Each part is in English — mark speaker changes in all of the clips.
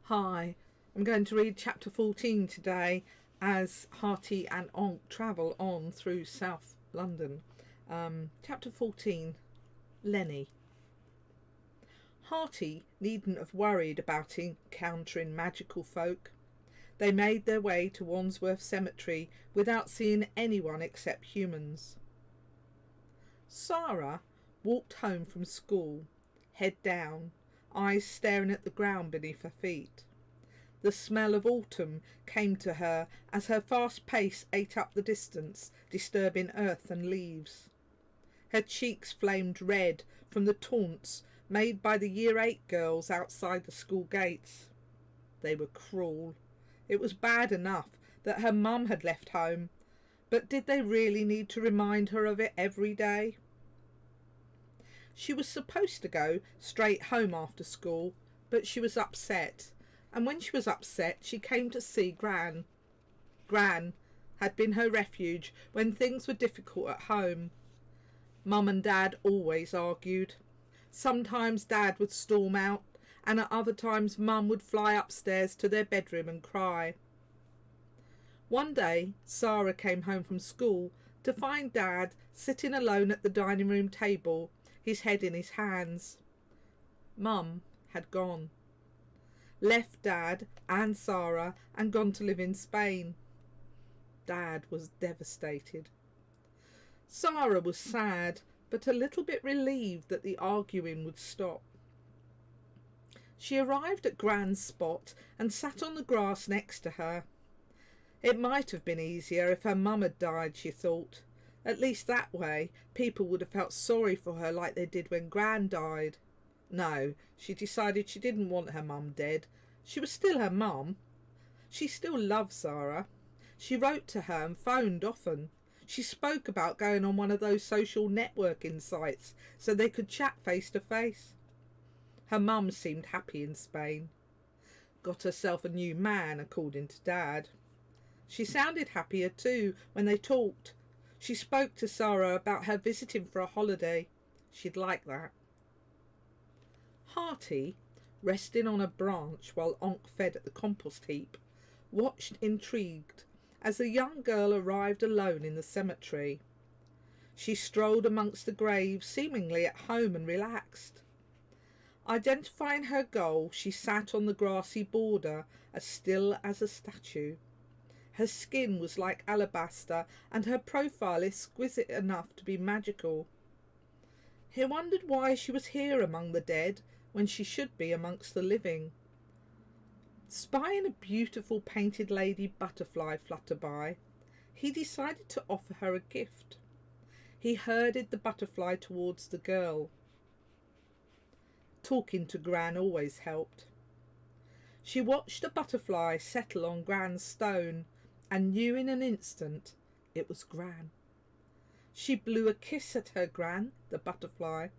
Speaker 1: Hi, I'm going to read chapter 14 today as Harty and Onk travel on through South London. Chapter 14, Lenny. Harty needn't have worried about encountering magical folk. They made their way to Wandsworth Cemetery without seeing anyone except humans. Sarah walked home from school, head down, eyes staring at the ground beneath her feet. The smell of autumn came to her as her fast pace ate up the distance, disturbing earth and leaves. Her cheeks flamed red from the taunts made by the Year 8 girls outside the school gates. They were cruel. It was bad enough that her mum had left home, but did they really need to remind her of it every day? She was supposed to go straight home after school, but she was upset, and when she was upset she came to see Gran. Gran had been her refuge when things were difficult at home. Mum and Dad always argued. Sometimes Dad would storm out, and at other times Mum would fly upstairs to their bedroom and cry. One day Sarah came home from school to find Dad sitting alone at the dining room table, his head in his hands. Mum had gone. Left Dad and Sarah and gone to live in Spain. Dad was devastated. Sarah was sad, but a little bit relieved that the arguing would stop. She arrived at Gran's spot and sat on the grass next to her. It might have been easier if her mum had died, she thought. At least that way people would have felt sorry for her like they did when Gran died. No, she decided she didn't want her mum dead. She was still her mum. She still loved Sarah. She wrote to her and phoned often. She spoke about going on one of those social networking sites so they could chat face to face. Her mum seemed happy in Spain. Got herself a new man, according to Dad. She sounded happier too when they talked. She spoke to Sarah about her visiting for a holiday. She'd like that. Harty, resting on a branch while Onk fed at the compost heap, watched intrigued as the young girl arrived alone in the cemetery. She strolled amongst the graves, seemingly at home and relaxed. Identifying her goal, she sat on the grassy border, as still as a statue. Her skin was like alabaster, and her profile exquisite enough to be magical. He wondered why she was here among the dead, when she should be amongst the living. Spying a beautiful painted lady butterfly flutter by, he decided to offer her a gift. He herded the butterfly towards the girl. Talking to Gran always helped. She watched the butterfly settle on Gran's stone, and knew in an instant it was Gran. She blew a kiss at her Gran, the butterfly,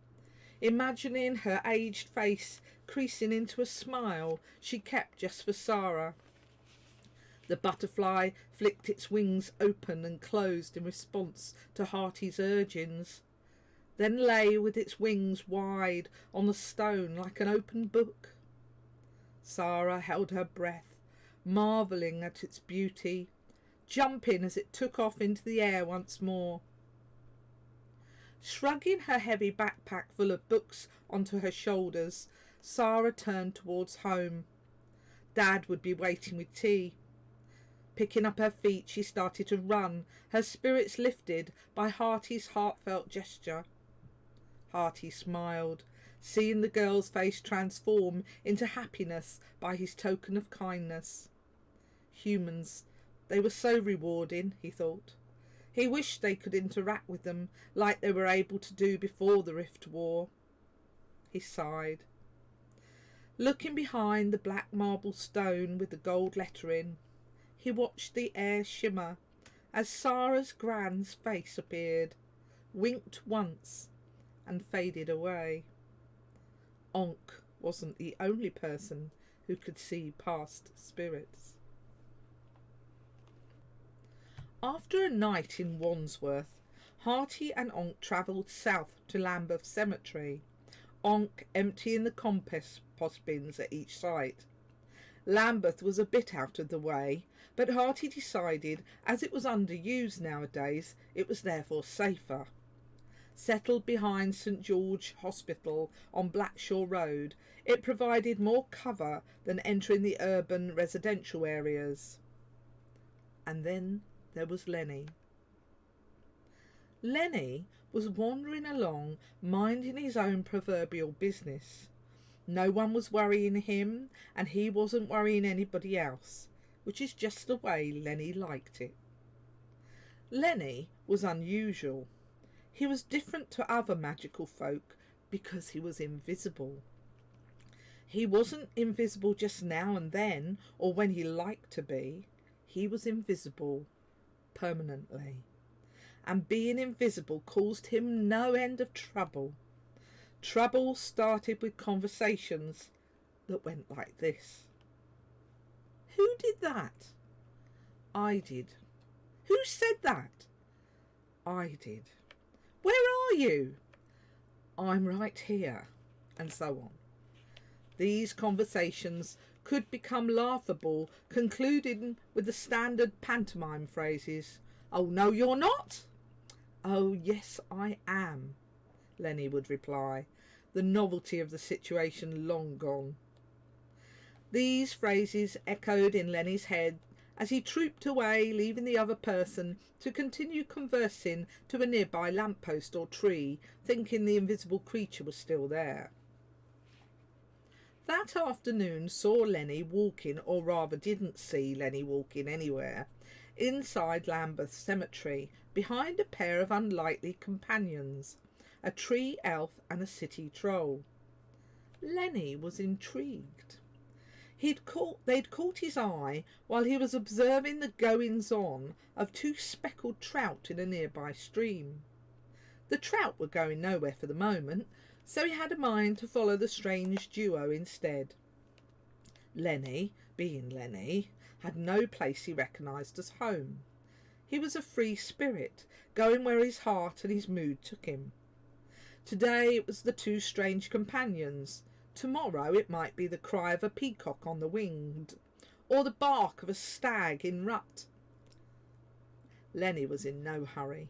Speaker 1: imagining her aged face creasing into a smile she kept just for Sarah. The butterfly flicked its wings open and closed in response to Harty's urgings, then lay with its wings wide on the stone like an open book. Sarah held her breath, marvelling at its beauty, jumping as it took off into the air once more. Shrugging her heavy backpack full of books onto her shoulders, Sarah turned towards home. Dad would be waiting with tea. Picking up her feet, she started to run, her spirits lifted by Harty's heartfelt gesture. Harty smiled, seeing the girl's face transform into happiness by his token of kindness. Humans, they were so rewarding, he thought. He wished they could interact with them like they were able to do before the Rift War. He sighed. Looking behind the black marble stone with the gold lettering, he watched the air shimmer as Sarah's Gran's face appeared, winked once, and faded away. Onk wasn't the only person who could see past spirits. After a night in Wandsworth, Harty and Onk travelled south to Lambeth Cemetery, Onk emptying the compost bins at each site. Lambeth was a bit out of the way, but Hearty decided as it was underused nowadays, it was therefore safer. Settled behind St George Hospital on Blackshaw Road, it provided more cover than entering the urban residential areas. And then there was Lenny. Lenny was wandering along, minding his own proverbial business. No one was worrying him, and he wasn't worrying anybody else, which is just the way Lenny liked it. Lenny was unusual. He was different to other magical folk because he was invisible. He wasn't invisible just now and then, or when he liked to be. He was invisible permanently. And being invisible caused him no end of trouble. Trouble started with conversations that went like this. Who did that? I did. Who said that? I did. Where are you? I'm right here. And so on. These conversations could become laughable, concluding with the standard pantomime phrases. Oh, no, you're not. Oh, yes, I am, Lenny would reply, the novelty of the situation long gone. These phrases echoed in Lenny's head as he trooped away, leaving the other person to continue conversing to a nearby lamppost or tree, thinking the invisible creature was still there. That afternoon saw Lenny walking, or rather didn't see Lenny walking anywhere, inside Lambeth Cemetery, behind a pair of unlikely companions, a tree elf and a city troll. Lenny was intrigued. They'd caught his eye while he was observing the goings-on of two speckled trout in a nearby stream. The trout were going nowhere for the moment, so he had a mind to follow the strange duo instead. Lenny, being Lenny, had no place he recognised as home. He was a free spirit, going where his heart and his mood took him. Today it was the two strange companions. Tomorrow it might be the cry of a peacock on the wing, or the bark of a stag in rut. Lenny was in no hurry.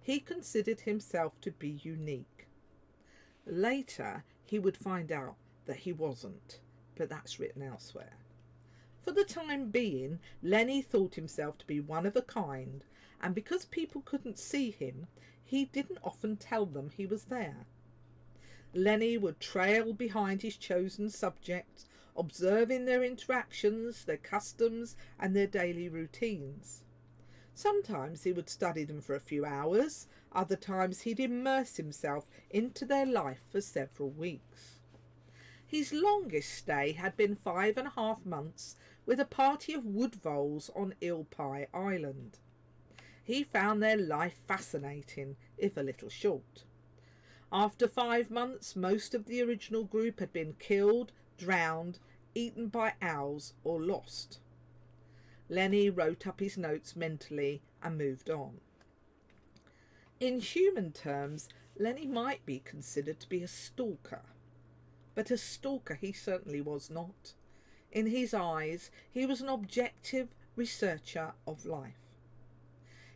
Speaker 1: He considered himself to be unique. Later he would find out that he wasn't, but that's written elsewhere. For the time being, Lenny thought himself to be one of a kind, and because people couldn't see him, he didn't often tell them he was there. Lenny would trail behind his chosen subjects, observing their interactions, their customs, and their daily routines. Sometimes he would study them for a few hours, other times he'd immerse himself into their life for several weeks. His longest stay had been 5.5 months with a party of woodvoles on Ilpie Island. He found their life fascinating, if a little short. After 5 months, most of the original group had been killed, drowned, eaten by owls, or lost. Lenny wrote up his notes mentally and moved on. In human terms, Lenny might be considered to be a stalker. But a stalker he certainly was not. In his eyes, he was an objective researcher of life.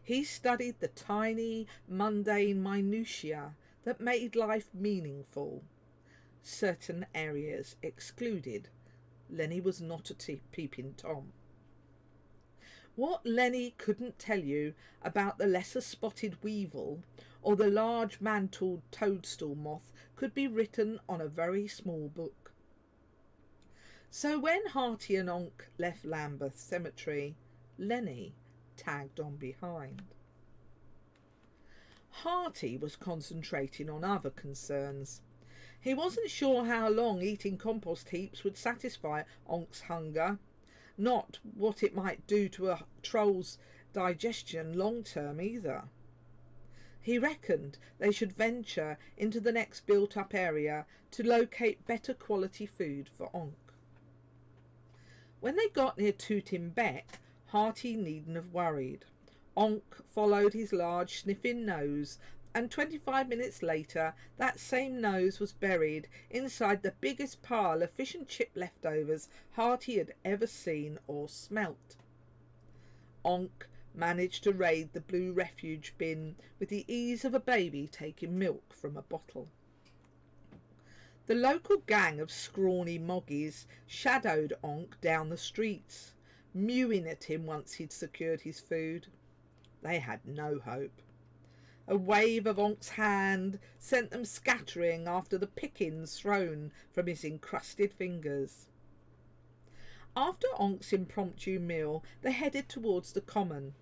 Speaker 1: He studied the tiny, mundane minutiae that made life meaningful. Certain areas excluded. Lenny was not a peeping Tom. What Lenny couldn't tell you about the lesser spotted weevil or the large mantled toadstool moth could be written on a very small book. So when Hearty and Onk left Lambeth Cemetery, Lenny tagged on behind. Hearty was concentrating on other concerns. He wasn't sure how long eating compost heaps would satisfy Onk's hunger, not what it might do to a troll's digestion long term either. He reckoned they should venture into the next built-up area to locate better quality food for Onk. When they got near Tooting Beck, Hearty needn't have worried. Onk followed his large sniffing nose And 25 minutes later, that same nose was buried inside the biggest pile of fish and chip leftovers Harty had ever seen or smelt. Onk managed to raid the blue refuge bin with the ease of a baby taking milk from a bottle. The local gang of scrawny moggies shadowed Onk down the streets, mewing at him once he'd secured his food. They had no hope. A wave of Onk's hand sent them scattering after the pickings thrown from his encrusted fingers. After Onk's impromptu meal, they headed towards the common.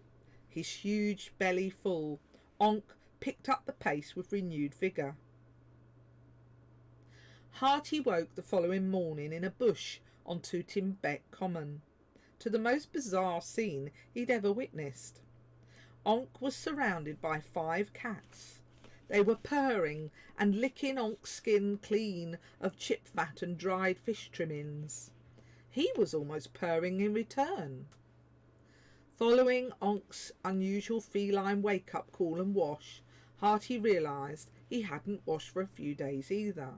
Speaker 1: His huge belly full, Onk picked up the pace with renewed vigour. Harty woke the following morning in a bush on Tooting Beck Common, to the most bizarre scene he'd ever witnessed. Onk was surrounded by 5 cats. They were purring and licking Onk's skin clean of chip fat and dried fish trimmings. He was almost purring in return. Following Onk's unusual feline wake-up call and wash, Harty realised he hadn't washed for a few days either.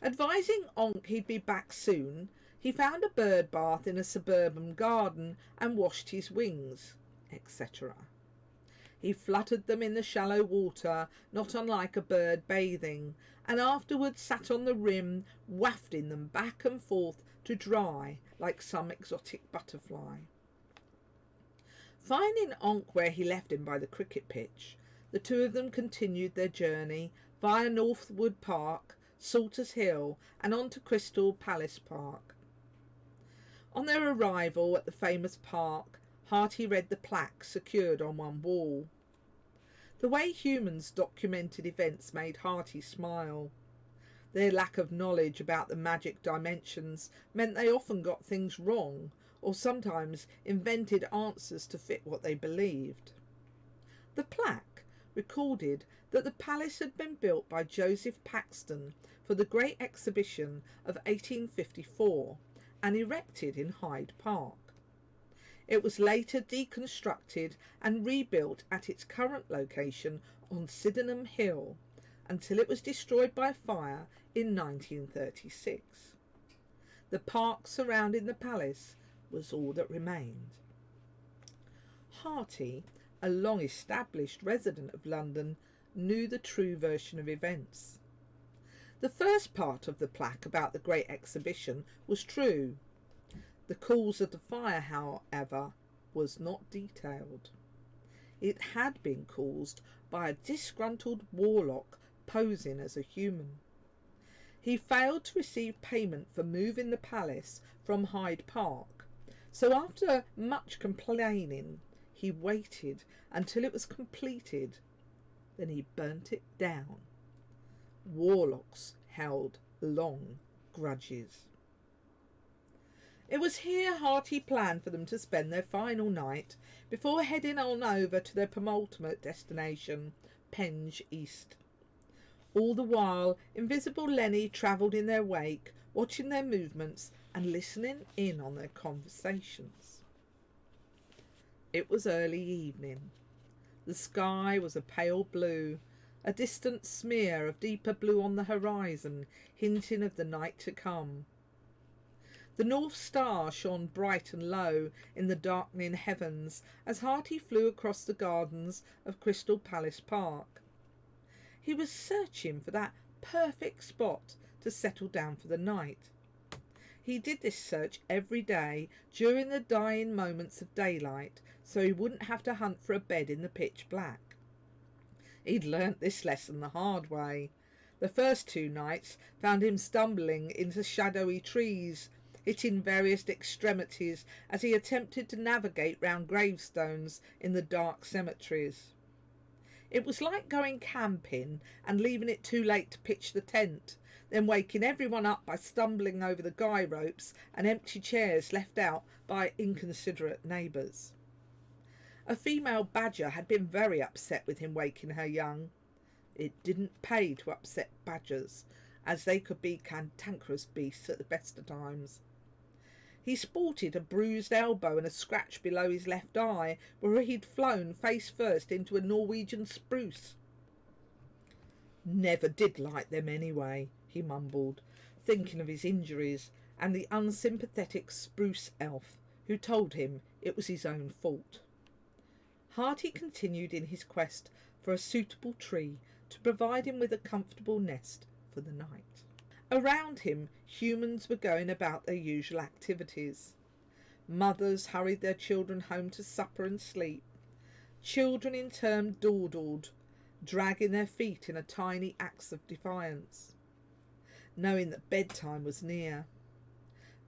Speaker 1: Advising Onk he'd be back soon, he found a bird bath in a suburban garden and washed his wings, etc. He fluttered them in the shallow water, not unlike a bird bathing, and afterwards sat on the rim, wafting them back and forth to dry like some exotic butterfly. Finding Onk where he left him by the cricket pitch, the two of them continued their journey via Northwood Park, Salters Hill, and on to Crystal Palace Park. On their arrival at the famous park, Harty read the plaque secured on one wall. The way humans documented events made Harty smile. Their lack of knowledge about the magic dimensions meant they often got things wrong, or sometimes invented answers to fit what they believed. The plaque recorded that the palace had been built by Joseph Paxton for the Great Exhibition of 1854 and erected in Hyde Park. It was later deconstructed and rebuilt at its current location on Sydenham Hill until it was destroyed by fire in 1936. The park surrounding the palace was all that remained. Harty, a long-established resident of London, knew the true version of events. The first part of the plaque about the Great Exhibition was true. The cause of the fire, however, was not detailed. It had been caused by a disgruntled warlock posing as a human. He failed to receive payment for moving the palace from Hyde Park, so after much complaining, he waited until it was completed. Then he burnt it down. Warlocks held long grudges. It was here Harty planned for them to spend their final night before heading on over to their penultimate destination, Penge East. All the while, invisible Lenny travelled in their wake, watching their movements and listening in on their conversations. It was early evening. The sky was a pale blue, a distant smear of deeper blue on the horizon, hinting of the night to come. The North Star shone bright and low in the darkening heavens as Harty flew across the gardens of Crystal Palace Park. He was searching for that perfect spot to settle down for the night. He did this search every day during the dying moments of daylight, so he wouldn't have to hunt for a bed in the pitch black. He'd learnt this lesson the hard way. The first 2 nights found him stumbling into shadowy trees, hitting various extremities as he attempted to navigate round gravestones in the dark cemeteries. It was like going camping and leaving it too late to pitch the tent, then waking everyone up by stumbling over the guy ropes and empty chairs left out by inconsiderate neighbours. A female badger had been very upset with him waking her young. It didn't pay to upset badgers, as they could be cantankerous beasts at the best of times. He sported a bruised elbow and a scratch below his left eye, where he'd flown face first into a Norwegian spruce. Never did like them anyway, he mumbled, thinking of his injuries and the unsympathetic spruce elf who told him it was his own fault. Harty continued in his quest for a suitable tree to provide him with a comfortable nest for the night. Around him, humans were going about their usual activities. Mothers hurried their children home to supper and sleep. Children in turn dawdled, dragging their feet in a tiny acts of defiance, knowing that bedtime was near.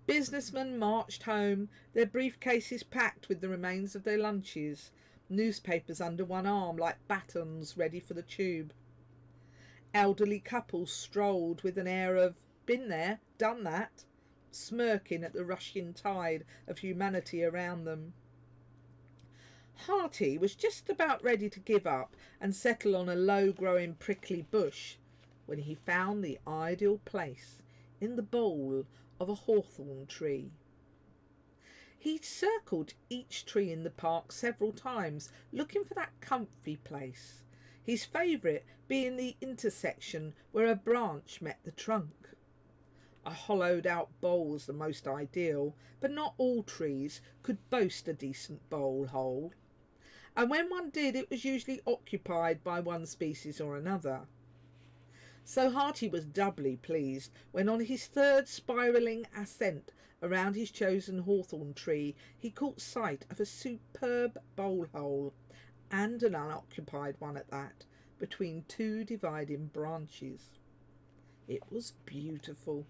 Speaker 1: Businessmen marched home, their briefcases packed with the remains of their lunches, newspapers under one arm like batons ready for the tube. Elderly couples strolled with an air of "been there, done that," smirking at the rushing tide of humanity around them. Harty was just about ready to give up and settle on a low-growing prickly bush when he found the ideal place in the bole of a hawthorn tree. He circled each tree in the park several times, looking for that comfy place, his favourite being the intersection where a branch met the trunk. A hollowed-out bole was the most ideal, but not all trees could boast a decent bole hole, and when one did, it was usually occupied by one species or another. So Harty was doubly pleased when on his third spiralling ascent around his chosen hawthorn tree he caught sight of a superb bole hole, and an unoccupied one at that, between two dividing branches. It was beautiful.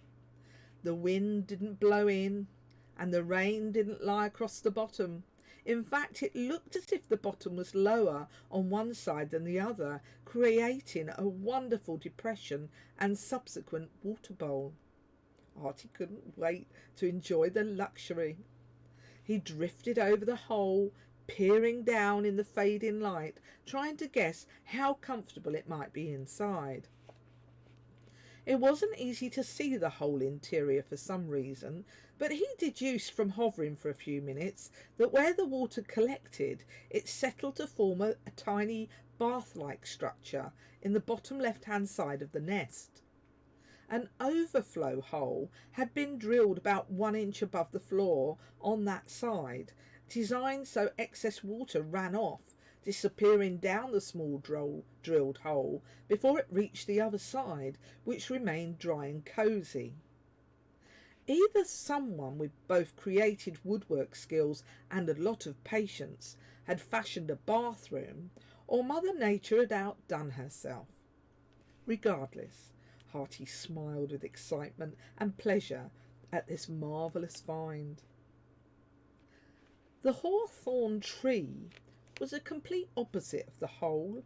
Speaker 1: The wind didn't blow in, and the rain didn't lie across the bottom. In fact, it looked as if the bottom was lower on one side than the other, creating a wonderful depression and subsequent water bowl. Artie couldn't wait to enjoy the luxury. He drifted over the hole, peering down in the fading light, trying to guess how comfortable it might be inside. It wasn't easy to see the whole interior for some reason, but he deduced from hovering for a few minutes that where the water collected, it settled to form a tiny bath-like structure in the bottom left-hand side of the nest. An overflow hole had been drilled about 1 inch above the floor on that side, designed so excess water ran off, disappearing down the small drilled hole before it reached the other side, which remained dry and cosy. Either someone with both creative woodwork skills and a lot of patience had fashioned a bathroom, or Mother Nature had outdone herself. Regardless, Harty smiled with excitement and pleasure at this marvellous find. The hawthorn tree was a complete opposite of the hole.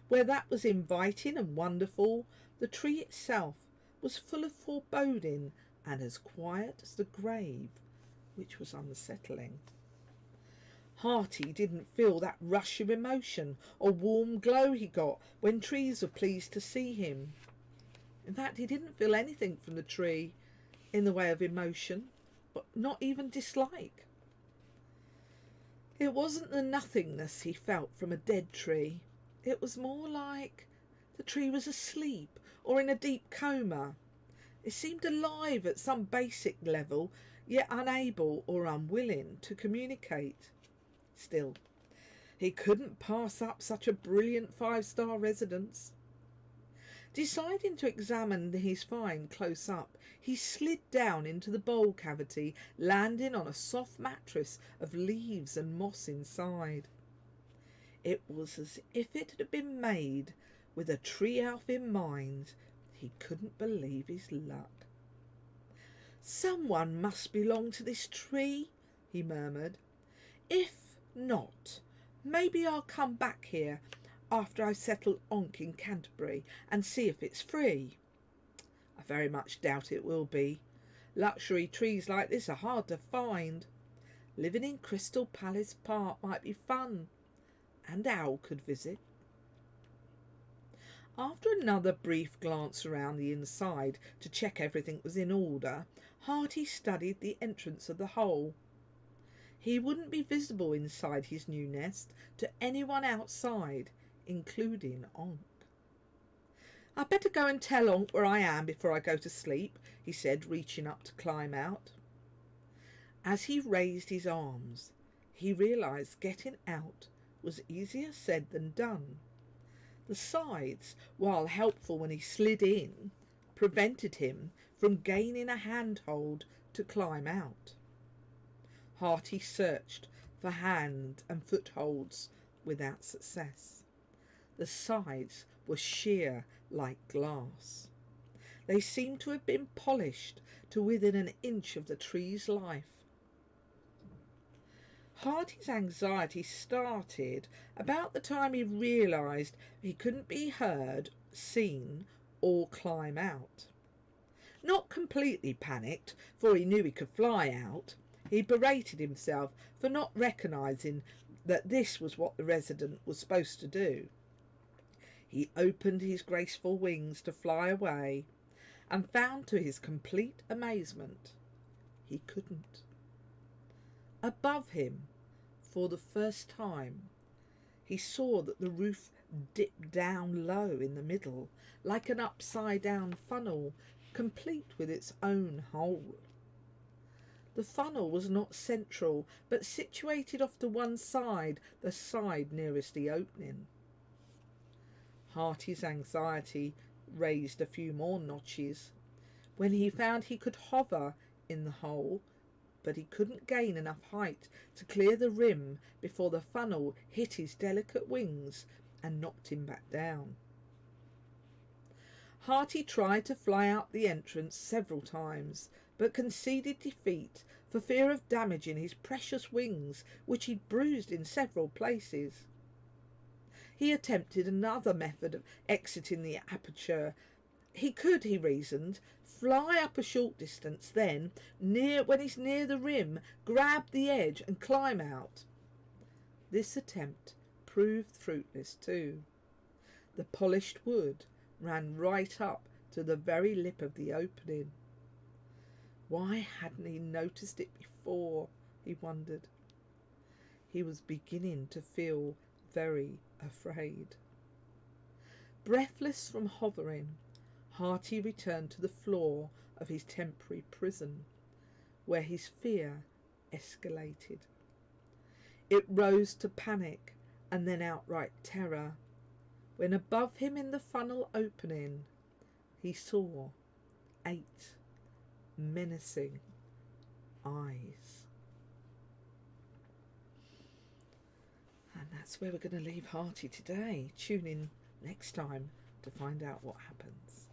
Speaker 1: Where that was inviting and wonderful, the tree itself was full of foreboding and as quiet as the grave, which was unsettling. Harty didn't feel that rush of emotion or warm glow he got when trees were pleased to see him. In fact, he didn't feel anything from the tree in the way of emotion, but not even dislike. It wasn't the nothingness he felt from a dead tree. It was more like the tree was asleep or in a deep coma. It seemed alive at some basic level, yet unable or unwilling to communicate. Still, he couldn't pass up such a brilliant 5-star residence. Deciding to examine his find close up, he slid down into the bowl cavity, landing on a soft mattress of leaves and moss inside. It was as if it had been made with a tree elf in mind. He couldn't believe his luck. "Someone must belong to this tree," he murmured. "If not, maybe I'll come back here after I've settled onk in Canterbury and see if it's free. I very much doubt it will be. Luxury trees like this are hard to find. Living in Crystal Palace Park might be fun, and Owl could visit." After another brief glance around the inside to check everything was in order, Harty studied the entrance of the hole. He wouldn't be visible inside his new nest to anyone outside, including Onk. "I better go and tell Onk where I am before I go to sleep," he said, reaching up to climb out. As he raised his arms, he realised getting out was easier said than done. The sides, while helpful when he slid in, prevented him from gaining a handhold to climb out. Hearty searched for hand and footholds without success. The sides were sheer like glass. They seemed to have been polished to within an inch of the tree's life. Hearty's anxiety started about the time he realised he couldn't be heard, seen, or climb out. Not completely panicked, for he knew he could fly out, he berated himself for not recognising that this was what the resident was supposed to do. He opened his graceful wings to fly away, and found to his complete amazement he couldn't. Above him, for the first time, he saw that the roof dipped down low in the middle, like an upside-down funnel, complete with its own hole. The funnel was not central, but situated off to one side, the side nearest the opening. Hearty's anxiety raised a few more notches when he found he could hover in the hole, but he couldn't gain enough height to clear the rim before the funnel hit his delicate wings and knocked him back down. Hearty tried to fly out the entrance several times, but conceded defeat for fear of damaging his precious wings, which he'd bruised in several places. He attempted another method of exiting the aperture. He could, he reasoned, fly up a short distance, then, when he's near the rim, grab the edge and climb out. This attempt proved fruitless too. The polished wood ran right up to the very lip of the opening. Why hadn't he noticed it before, he wondered. He was beginning to feel very afraid. Breathless from hovering, Hearty returned to the floor of his temporary prison, where his fear escalated. It rose to panic and then outright terror, when above him in the funnel opening he saw 8 menacing eyes. And that's where we're going to leave Hearty today. Tune in next time to find out what happens.